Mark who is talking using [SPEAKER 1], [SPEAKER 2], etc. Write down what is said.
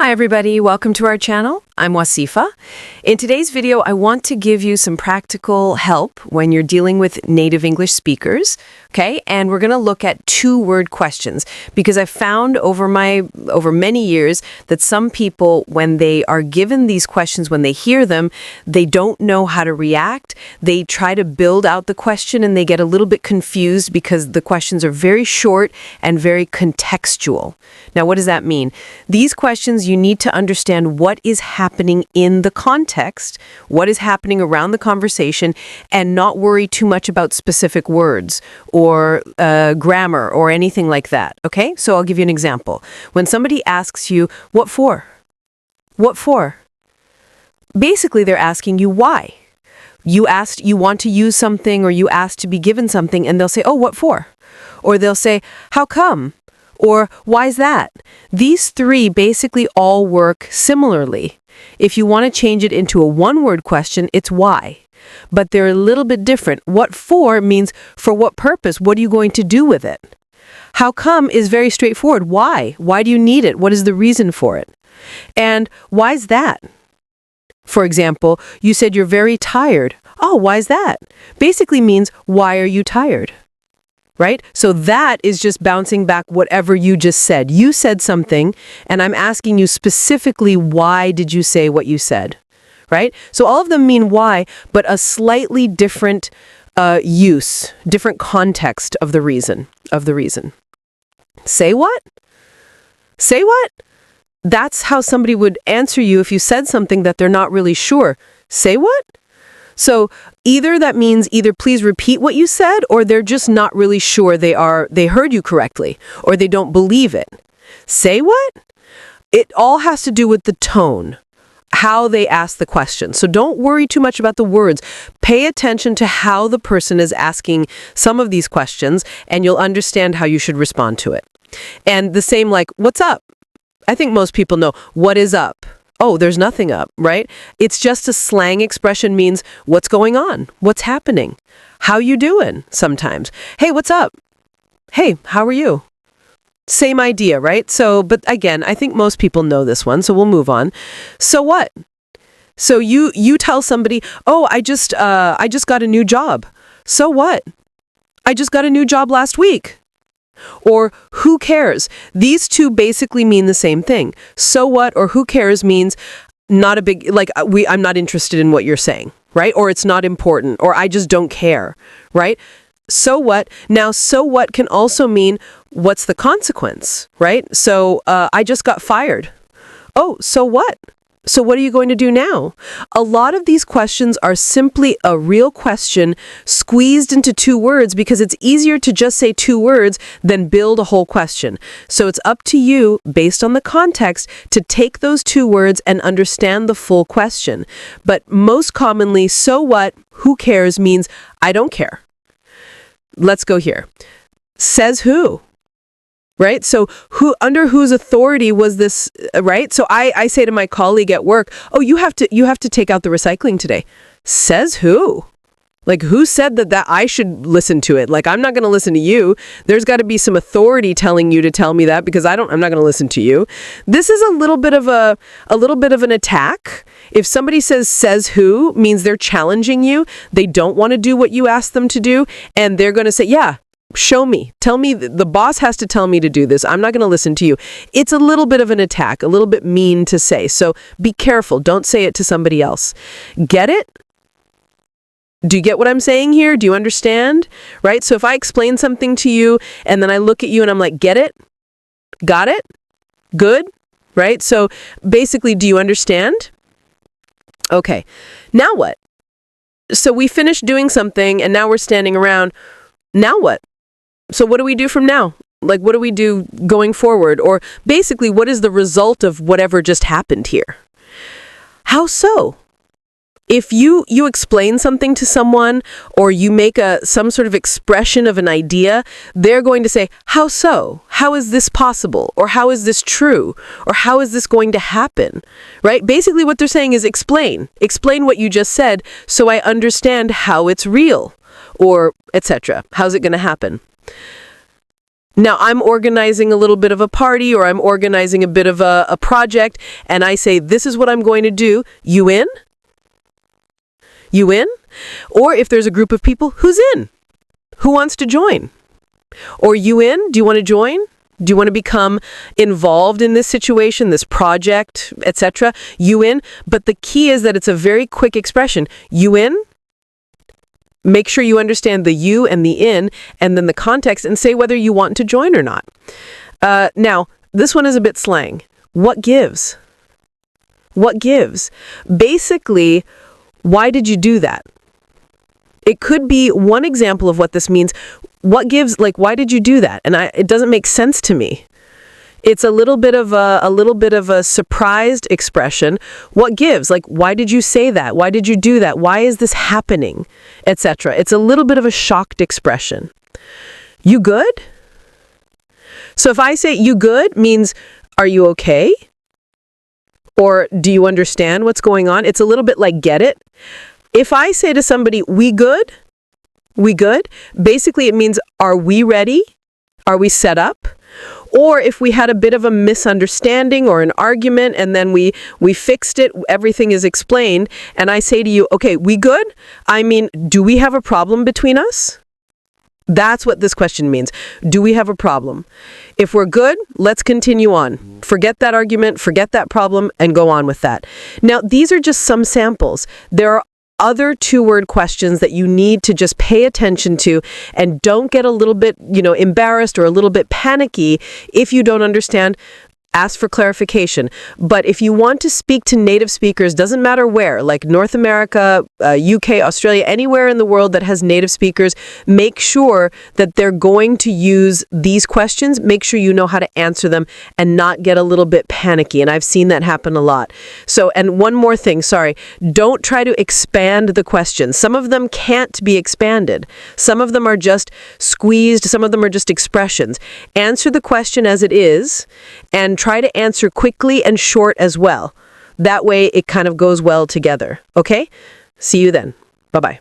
[SPEAKER 1] Hi everybody, welcome to our channel. I'm Wasifa. In today's video, I want to give you some practical help when you're dealing with native English speakers, okay? And we're going to look at two-word questions because I've found over many years that some people, when they are given these questions, when they hear them, they don't know how to react. They try to build out the question and they get a little bit confused because the questions are very short and very contextual. Now, what does that mean? These questions, you need to understand what is happening in the context, what is happening around the conversation, and not worry too much about specific words or grammar or anything like that, okay? So I'll give you an example. When somebody asks you, what for? What for? Basically, they're asking you why. You asked, you want to use something or you asked to be given something, and they'll say, oh, what for? Or they'll say, how come? Or why's that? These three basically all work similarly. If you want to change it into a one-word question, it's why. But they're a little bit different. What for means for what purpose? What are you going to do with it? How come is very straightforward. Why? Why do you need it? What is the reason for it? And why's that? For example, you said you're very tired. Oh, why's that? Basically means, why are you tired? Right? So that is just bouncing back whatever you just said. You said something, and I'm asking you specifically, why did you say what you said? Right? So all of them mean why, but a slightly different use, different context of the reason. Say what? Say what? That's how somebody would answer you if you said something that they're not really sure. Say what? So either that means either please repeat what you said, or they're just not really sure they heard you correctly, or they don't believe it. Say what? It all has to do with the tone, how they ask the question. So don't worry too much about the words. Pay attention to how the person is asking some of these questions, and you'll understand how you should respond to it. And the same like, what's up? I think most people know, what is up? Oh, there's nothing up, right? It's just a slang expression, means what's going on? What's happening? How you doing sometimes? Hey, what's up? Hey, how are you? Same idea, right? So, but again, I think most people know this one, so we'll move on. So what? So you tell somebody, oh, I just got a new job. So what? I just got a new job last week. Or who cares? These two basically mean the same thing. So what or who cares means not a big, like I'm not interested in what you're saying, right? Or it's not important, or I just don't care, right? So what? Now, so what can also mean what's the consequence, right? So I just got fired. Oh, so what? So what are you going to do now? A lot of these questions are simply a real question squeezed into two words because it's easier to just say two words than build a whole question. So it's up to you, based on the context, to take those two words and understand the full question. But most commonly, so what, who cares means I don't care. Let's go here. Says who? Right? So under whose authority was this, right? So I say to my colleague at work, oh, you have to take out the recycling today. Says who? Like, who said that I should listen to it? Like, I'm not going to listen to you. There's got to be some authority telling you to tell me that, because I'm not going to listen to you. This is a little bit of an attack. If somebody says who, means they're challenging you. They don't want to do what you ask them to do, and they're going to say, yeah, show me. Tell me. The boss has to tell me to do this. I'm not going to listen to you. It's a little bit of an attack, a little bit mean to say. So be careful. Don't say it to somebody else. Get it? Do you get what I'm saying here? Do you understand? Right? So if I explain something to you and then I look at you and I'm like, get it? Got it? Good? Right? So basically, do you understand? Okay. Now what? So we finished doing something and now we're standing around. Now what? So what do we do from now? Like, what do we do going forward? Or basically, what is the result of whatever just happened here? How so? If you explain something to someone, or you make some sort of expression of an idea, they're going to say, how so? How is this possible? Or how is this true? Or how is this going to happen? Right? Basically, what they're saying is explain. Explain what you just said so I understand how it's real, or etc. How's it going to happen? Now, I'm organizing a little bit of a party, or I'm organizing a bit of a project, and I say, this is what I'm going to do. You in? You in? Or if there's a group of people, who's in? Who wants to join? Or you in? Do you want to join? Do you want to become involved in this situation, this project, etc.? You in? But the key is that it's a very quick expression. You in? Make sure you understand the you and the in, and then the context, and say whether you want to join or not. Now, this one is a bit slang. What gives? What gives? Basically, why did you do that? It could be one example of what this means. What gives, like, why did you do that? And it doesn't make sense to me. It's a little bit of a surprised expression. What gives? Like, why did you say that? Why did you do that? Why is this happening? Etc. It's a little bit of a shocked expression. You good? So if I say you good means, are you okay? Or do you understand what's going on? It's a little bit like get it. If I say to somebody, we good? We good? Basically, it means, are we ready? Are we set up? Or if we had a bit of a misunderstanding or an argument and then we fixed it, everything is explained, and I say to you, okay, we good? I mean, do we have a problem between us? That's what this question means. Do we have a problem? If we're good, let's continue on. Forget that argument, forget that problem, and go on with that. Now, these are just some samples. There are other two-word questions that you need to just pay attention to, and don't get a little bit, embarrassed or a little bit panicky if you don't understand. Ask for clarification. But if you want to speak to native speakers, doesn't matter where, like North America, UK, Australia, anywhere in the world that has native speakers, make sure that they're going to use these questions. Make sure you know how to answer them and not get a little bit panicky. And I've seen that happen a lot. So, and one more thing, sorry, don't try to expand the questions. Some of them can't be expanded. Some of them are just squeezed. Some of them are just expressions. Answer the question as it is, and try to answer quickly and short as well. That way it kind of goes well together. Okay? See you then. Bye-bye.